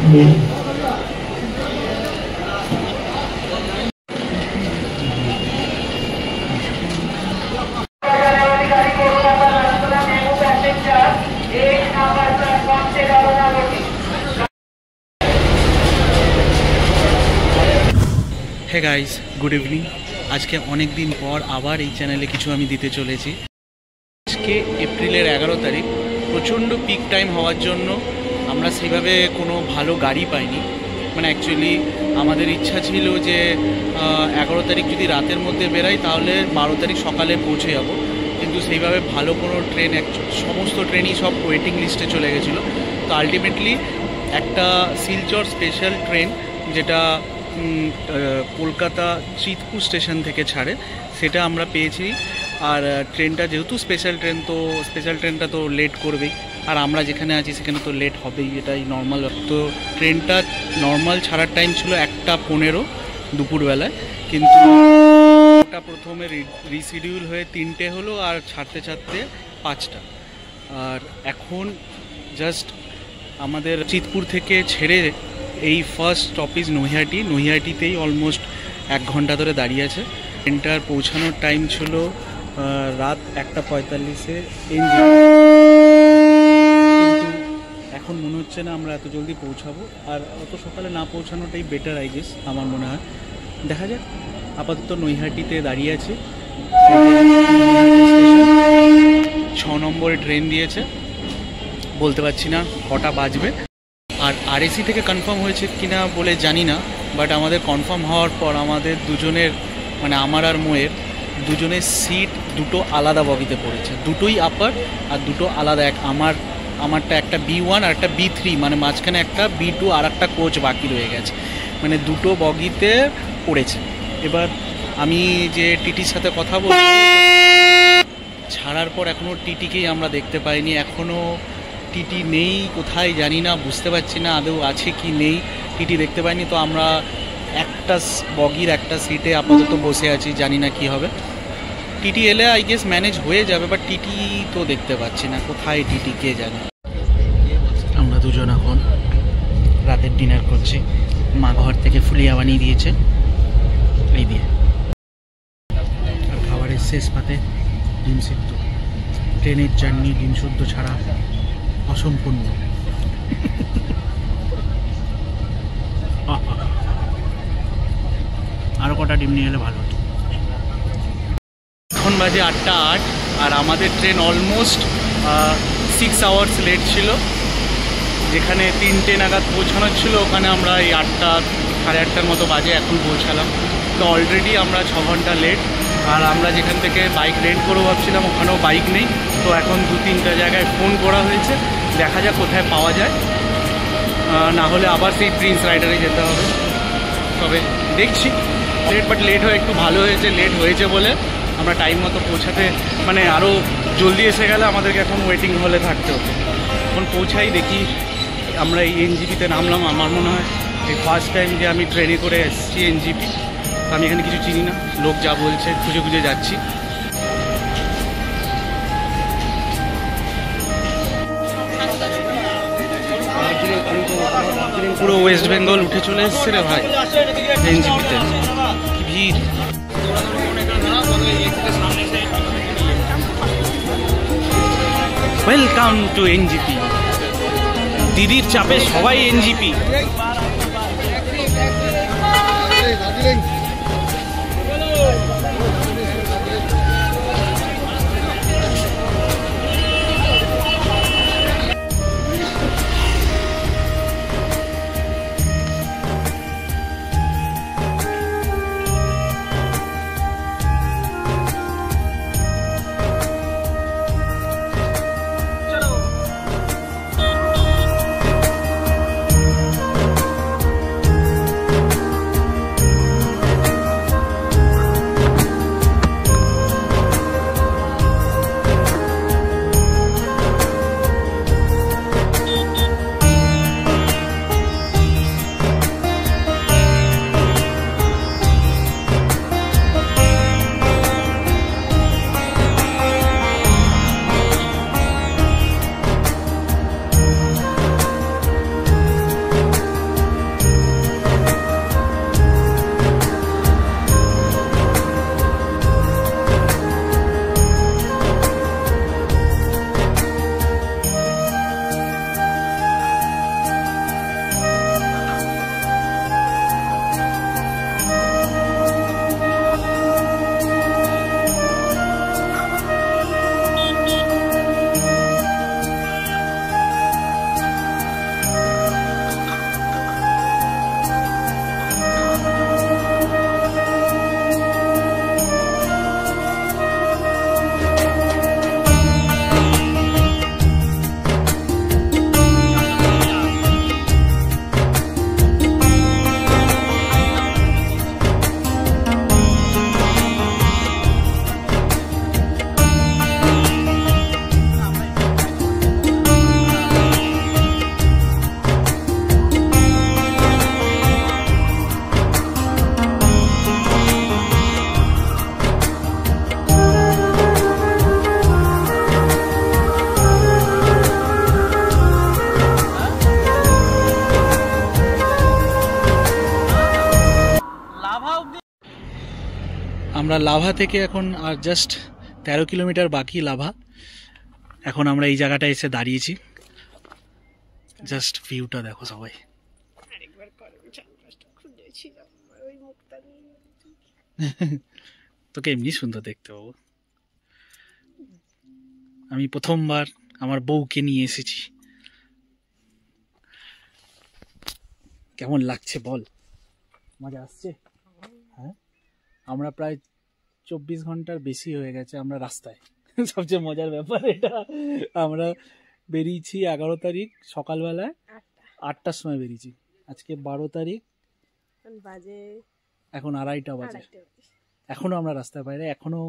Hey guys, good evening. আজকে অনেক দিন পর আবার এই চ্যানেলে কিছু আমি দিতে চলেছি। আজকে এপ্রিলের 11 তারিখ। প্রচণ্ড পিক টাইম হওয়ার জন্য আমরা সেইভাবে কোনো ভালো গাড়ি পাইনি। মানে অ্যাকচুয়ালি আমাদের ইচ্ছা ছিল যে 11 তারিখ যদি রাতের মধ্যে বেরাই তাহলে 12 তারিখ সকালে পৌঁছে যাব, কিন্তু সেইভাবে ভালো কোনো ট্রেন, সমস্ত ট্রেনই সব ওয়েটিং লিস্টে চলে গেছিলো। তো আলটিমেটলি একটা শিলচর স্পেশাল ট্রেন যেটা কলকাতা চিতপুর স্টেশন থেকে ছাড়ে, সেটা আমরা পেয়েছি। আর ট্রেনটা যেহেতু স্পেশাল ট্রেন, তো স্পেশাল ট্রেনটা তো লেট করবেই, আর আমরা যেখানে আছি সেখানে তো লেট হবেই, এটাই নর্মাল। তো ট্রেনটা নর্মাল ছাড়ার টাইম ছিল 1:15 দুপুরবেলায়, কিন্তু ওটা প্রথমে রিশিডিউল হয়ে 3টে হলো, আর ছাড়তে ছাড়তে 5টা। আর এখন জাস্ট আমাদের চিতপুর থেকে ছেড়ে এই ফার্স্ট স্টপেজ নৈহাটিতেই অলমোস্ট 1 ঘন্টা ধরে দাঁড়িয়ে আছে। ট্রেনটার পৌঁছানোর টাইম ছিল রাত 1:45-এ এনজিপি, কিন্তু এখন মনে হচ্ছে না আমরা এত জলদি পৌঁছাবো, আর অত সকালে না পৌঁছানোটাই বেটার আই গেস, আমার মনে হয়। দেখা যাক, আপাতত নৈহাটিতে দাঁড়িয়ে আছে। 6 নম্বরে ট্রেন দিয়েছে, বলতে পারছি না কটা বাজবে। আর আরএসি থেকে কনফার্ম হয়েছে কিনা বলে জানি না, বাট আমাদের কনফার্ম হওয়ার পর আমাদের দুজনের, মানে আমার আর মোয়ের দুজনের সিট দুটো আলাদা বগিতে পড়েছে। দুটোই আপার আর দুটো আলাদা। আমারটা একটা B1 আর একটা B3, মানে মাঝখানে একটা B2 আর একটা কোচ বাকি রয়ে গেছে, মানে দুটো বগিতে পড়েছে। এবার আমি যে টিটির সাথে কথা বলবো, ছাড়ার পর এখনও টিটিকেই আমরা দেখতে পাইনি। এখনও টিটি নেই, কোথায় জানি না, বুঝতে পারছি না আদৌ আছে কি নেই, টিটি দেখতে পাইনি। তো আমরা একটা বগির একটা সিটে আপাতত বসে আছি, জানি না কি হবে। টিটি এলে আই গেস ম্যানেজ হয়ে যাবে, বাট টিটি তো দেখতে পাচ্ছি না, কোথায় টিটি কে জানে। আমরা দুজন এখন রাতের ডিনার করছি। মা ঘর থেকে ফুলিয়া বানিয়ে দিয়েছে এই দিয়ে, আর খাবারের শেষ পাতে ডিম সিদ্ধ। ট্রেনের জার্নি ডিম সিদ্ধ ছাড়া অসম্পূর্ণ। আরও কটা ডিম নিয়ে এলে ভালো হতো। এখন বাজে 8:08, আর আমাদের ট্রেন অলমোস্ট 6 আওয়ার্স লেট ছিল। যেখানে 3টে নাগাদ পৌঁছানোর ছিল, ওখানে আমরা এই 8টা সাড়ে 8টার মতো বাজে এখন পৌঁছালাম। তো অলরেডি আমরা 6 ঘন্টা লেট। আর আমরা যেখান থেকে বাইক রেন্ট করবো ভাবছিলাম, ওখানেও বাইক নেই। তো এখন 2-3টা জায়গায় ফোন করা হয়েছে, দেখা যাক কোথায় পাওয়া যায়, না হলে আবার সেই প্রিন্স রাইডারে যেতে হবে। তবে দেখছি, লেট হয়ে একটু ভালো হয়েছে। লেট হয়েছে বলে আমরা টাইম মতো পৌঁছাতে, মানে আরও জলদি এসে গেলে আমাদেরকে এখন ওয়েটিং হলে থাকতে হতো। এখন পৌঁছাই, দেখি। আমরা এই এনজিপিতে নামলাম। আমার মনে হয় এই ফার্স্ট টাইম যে আমি ট্রেনে করে এসেছি এনজিপি। আমি এখানে কিছু চিনি না, লোক যা বলছে খুঁজে খুঁজে যাচ্ছি। পুরো ওয়েস্ট বেঙ্গল উঠে চলে এসছে রে ভাই এনজিপিতে, কি ভিড়। Welcome to NJP. দিদির চাপে সবাই এনজিপি। আমরা লাভা থেকে এখন আর জাস্ট 13 কিলোমিটার বাকি লাভা। এখন আমরা এই জায়গাটা এসে দাঁড়িয়েছি, জাস্ট ভিউটা দেখো সবাই। তোকে এমনি সুন্দর দেখতে পাবো। আমি প্রথমবার আমার বউকে নিয়ে এসেছি, কেমন লাগছে বল? মজা আসছে? হ্যাঁ, আমরা প্রায় 24 ঘন্টার বেশি হয়ে গেছে আমরা রাস্তায়। সবচেয়ে মজার ব্যাপার এটা, আমরা বেরিয়েছি 11 তারিখ সকালবেলায় 8টার সময় বেরিয়েছি। আজকে 12 তারিখ, বাজে এখন 2:30 বাজে। এখনো আমরা রাস্তায় বাইরে, এখনো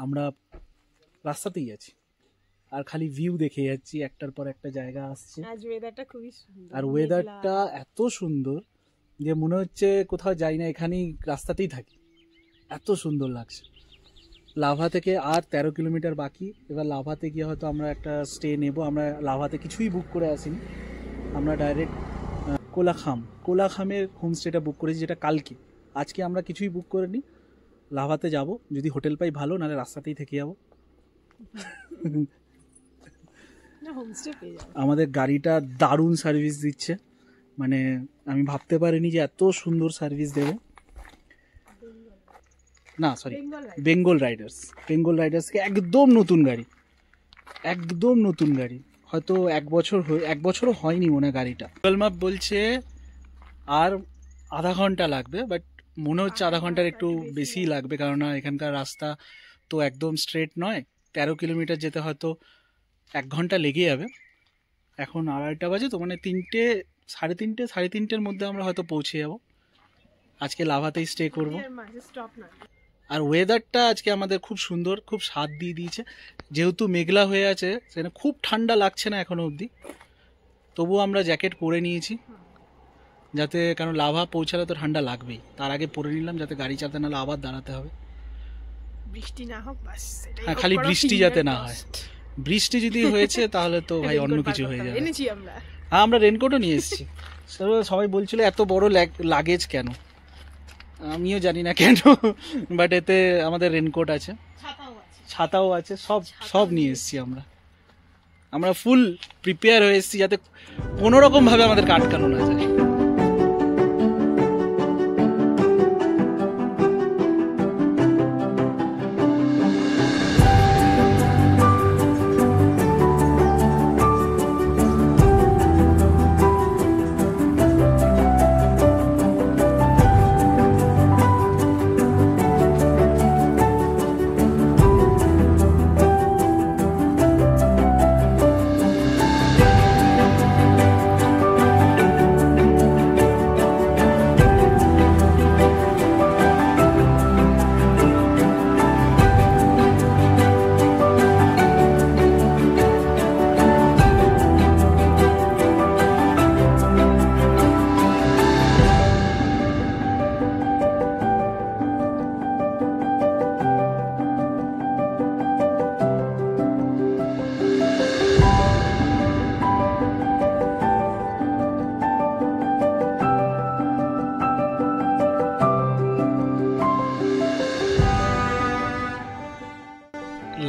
আমরা রাস্তাতেই আছি আর খালি ভিউ দেখে যাচ্ছি, একটার পর একটা জায়গা আসছে। আজ ওয়েদারটা খুবই সুন্দর, আর ওয়েদারটা এত সুন্দর যে মনে হচ্ছে কোথাও যাই না, এখানেই রাস্তাতেই থাকি, এত সুন্দর লাগছে। লাভা থেকে আর 13 কিলোমিটার বাকি। এবার লাভাতে গিয়ে হয়তো আমরা একটা স্টে নেব। আমরা লাভাতে কিছুই বুক করে আসিনি, আমরা ডাইরেক্ট কোলাখামের হোমস্টেটা বুক করেছি, যেটা কালকে। আজকে আমরা কিছুই বুক করিনি, লাভাতে যাব, যদি হোটেল পাই ভালো, নাহলে রাস্তাতেই থেকে যাবো। আমাদের গাড়িটা দারুণ সার্ভিস দিচ্ছে, মানে আমি ভাবতে পারিনি যে এত সুন্দর সার্ভিস দেবো। না সরি, বেঙ্গল রাইডার্সকে একদম নতুন গাড়ি, একদম নতুন গাড়ি, হয়তো 1 বছরও হয়নি মনে হয় গাড়িটা। গুগল ম্যাপ বলছে আর আধা ঘন্টা লাগবে, বাট মনে হচ্ছে আধা ঘন্টার একটু বেশি লাগবে, কারণ এখানকার রাস্তা তো একদম স্ট্রেট নয়। 13 কিলোমিটার যেতে হয়তো 1 ঘন্টা লেগে যাবে। এখন 2:30 বাজে, তো মানে 3টে সাড়ে তিনটের মধ্যে আমরা হয়তো পৌঁছে যাব। আজকে লাভাতেই স্টে করব। আর ওয়েদারটা আজকে আমাদের খুব সুন্দর, খুব স্বাদ দিয়ে দিয়েছে। যেহেতু মেঘলা হয়ে আছে, সেখানে খুব ঠান্ডা লাগছে না এখনো অবধি, তবুও আমরা জ্যাকেট পরে নিয়েছি যাতে, কারণ লাভা পৌঁছালে তো ঠান্ডা লাগবেই, তার আগে পরে নিলাম যাতে গাড়ি চালাতে নাহলে আবার দাঁড়াতে হবে। বৃষ্টি না হোক বাস। হ্যাঁ, খালি বৃষ্টি যাতে না হয়। বৃষ্টি যদি হয়েছে তাহলে তো ভাই অন্য কিছু হয়ে যাবে। হ্যাঁ, আমরা রেনকোটও নিয়ে এসেছি। সবাই বলছিল এত বড় লাগেজ কেন, আমিও জানি না কেন, বাট এতে আমাদের রেনকোট আছে, ছাতাও আছে, সব নিয়ে এসেছি। আমরা ফুল প্রিপেয়ার হয়ে এসেছি যাতে কোনো রকম ভাবে আমাদের আটকানো না যায়।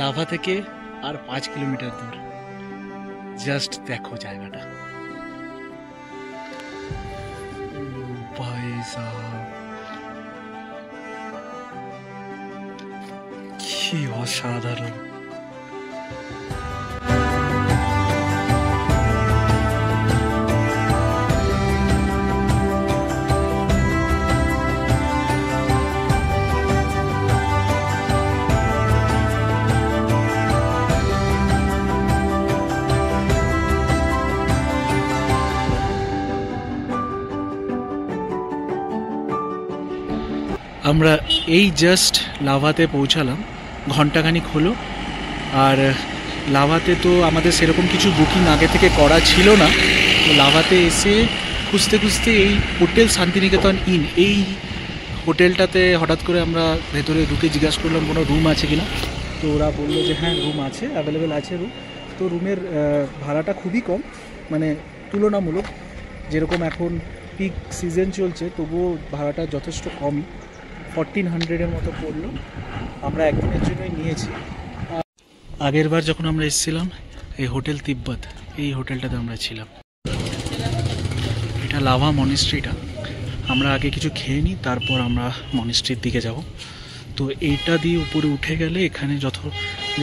লাভা থেকে আর 5 কিলোমিটার দূর, জাস্ট দেখো জায়গাটা। ভাই সাহেব, কি অসাধারণ। আমরা এই জাস্ট লাভাতে পৌঁছালাম, ঘন্টাখানিক হলো। আর লাভাতে তো আমাদের সেরকম কিছু বুকিং আগে থেকে করা ছিল না। লাভাতে এসে খুঁজতে খুঁজতে এই হোটেল শান্তিনিকেতন ইন, এই হোটেলটাতে হঠাৎ করে আমরা ভেতরে ঢুকে জিজ্ঞাসা করলাম কোনো রুম আছে কিনা। তো ওরা বললো যে হ্যাঁ রুম আছে, অ্যাভেলেবেল আছে রুম। তো রুমের ভাড়াটা খুবই কম, মানে তুলনামূলক, যেরকম এখন পিক সিজন চলছে তবুও ভাড়াটা যথেষ্ট কমই। 1400-এর মতো পড়লো। আমরা একদিনের জন্যই নিয়েছি। আগের বার যখন আমরা এসেছিলাম এই হোটেল তিব্বত, এই হোটেলটাতে আমরা ছিলাম। এটা লাভা মনিস্ট্রিটা। আমরা আগে কিছু খেয়ে নিই, তারপর আমরা মনিস্ট্রির দিকে যাব। তো এইটা দিয়ে উপরে উঠে গেলে এখানে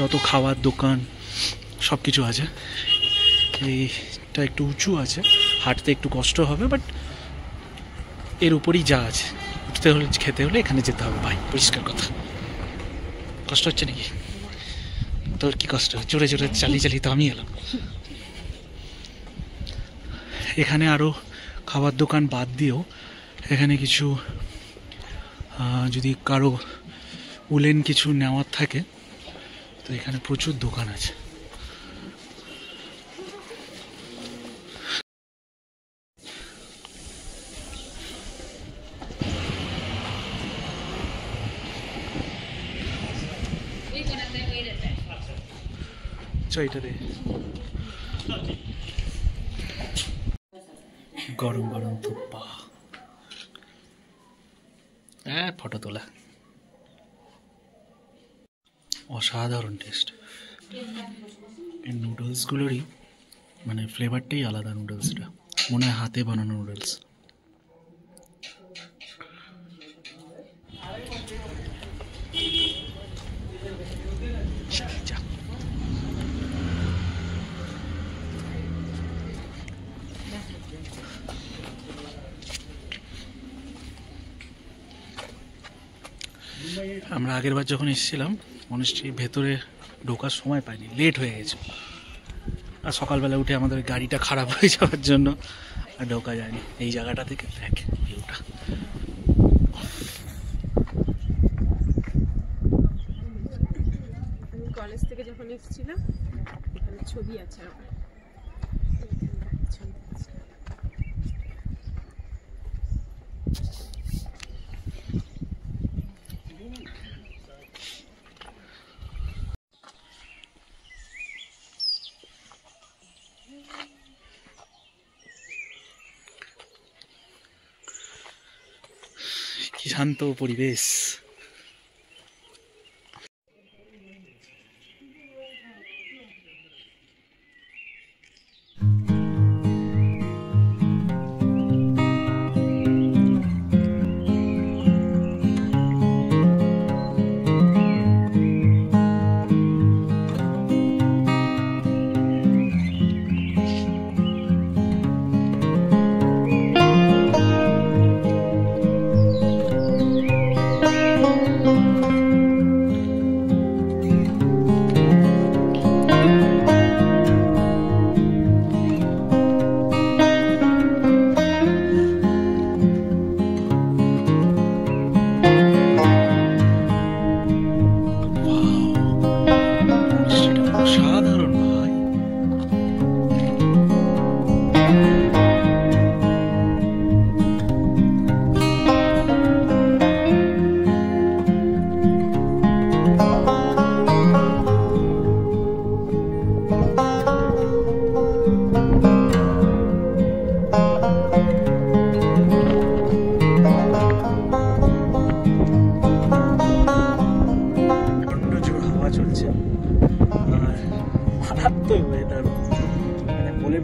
যত খাওয়ার দোকান সব কিছু আছে। এইটা একটু উঁচু আছে, হাঁটতে একটু কষ্ট হবে, বাট এর উপরেই যা আছে। উঠতে হলে খেতে হলে এখানে যেতে হবে ভাই, পরিষ্কার কথা। কষ্ট হচ্ছে নাকি? তোর কি কষ্ট? জোরে জোরে চালিয়ে তো আমি এলাম। এখানে আরও খাবার দোকান বাদ দিয়েও এখানে কিছু যদি কারো উলেন কিছু নেওয়ার থাকে তো এখানে প্রচুর দোকান আছে। এটা দে, গরম গরম থুপ্পা। হ্যাঁ, ফটো তোলা। অসাধারণ টেস্ট। এই নুডলসগুলোরই মানে ফ্লেভারটাই আলাদা। নুডলসটা মনে হয় হাতে বানানো নুডলস। আমরা আগের বার যখন এসেছিলাম মনিস্ট্রির ভেতরে ঢোকার সময় পাইনি, লেট হয়ে গেছে। আর সকালবেলা উঠে আমাদের গাড়িটা খারাপ হয়ে যাওয়ার জন্য আর ঢোকা যায়নি। এই জায়গাটা থেকে দেখ ভিউটা। আমি কলেজ থেকে যখন এসেছিলাম এখানে ছবি আছে আমার। কি শান্ত পরিবেশ।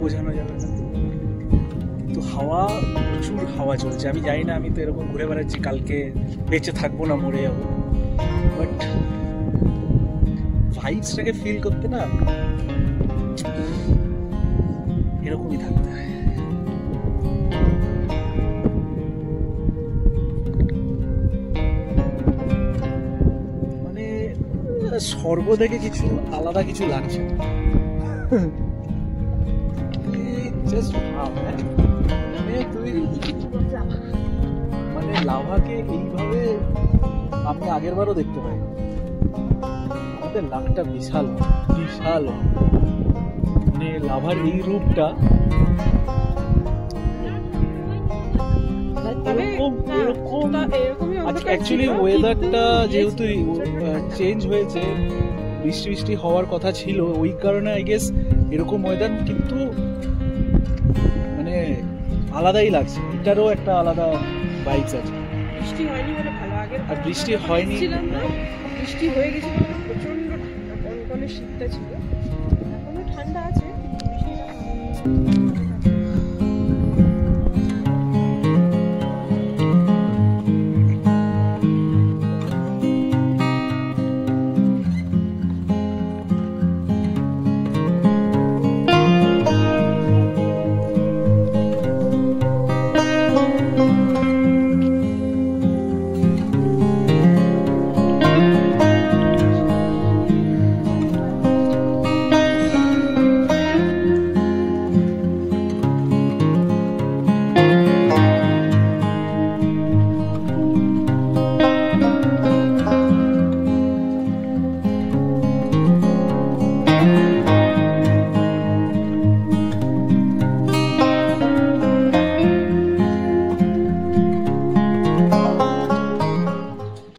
বোঝানো যাবে না, কিন্তু হাওয়া, প্রচুর হাওয়া চলছে। আমি জানি না, আমি তো এরকম ঘুরে বেড়াচ্ছি, কালকে বেঁচে থাকবো না মরে যাবো, বাট ভাইবসটাকে ফিল করতে না এরকমই থাকতে হয়। মানে স্বর্গ থেকে কিছু আলাদা কিছু লাগছে। মানে লাভাকে এইভাবে আমি আগের বারও দেখতে পাই। আমাদের লাভটা বিশাল বিশাল, মানে লাভার এই রূপটা অ্যাকচুয়ালি ওয়েদারটা যেহেতু চেঞ্জ হয়েছে, বৃষ্টি বৃষ্টি হওয়ার কথা ছিল, ওই কারণে আই গেস এরকম ওয়েদার, কিন্তু মানে আলাদাই লাগছে। এটারও একটা আলাদা ভাইবস আছে। বৃষ্টি হয়নি বলে ভালো, আগে আর বৃষ্টি হয়নি। ছিলাম না, বৃষ্টি হয়ে গেছিল, প্রচন্ড ঠান্ডা, কনকনে শীতটা ছিল। এখনো ঠান্ডা আছে, বৃষ্টিটা হয়নি।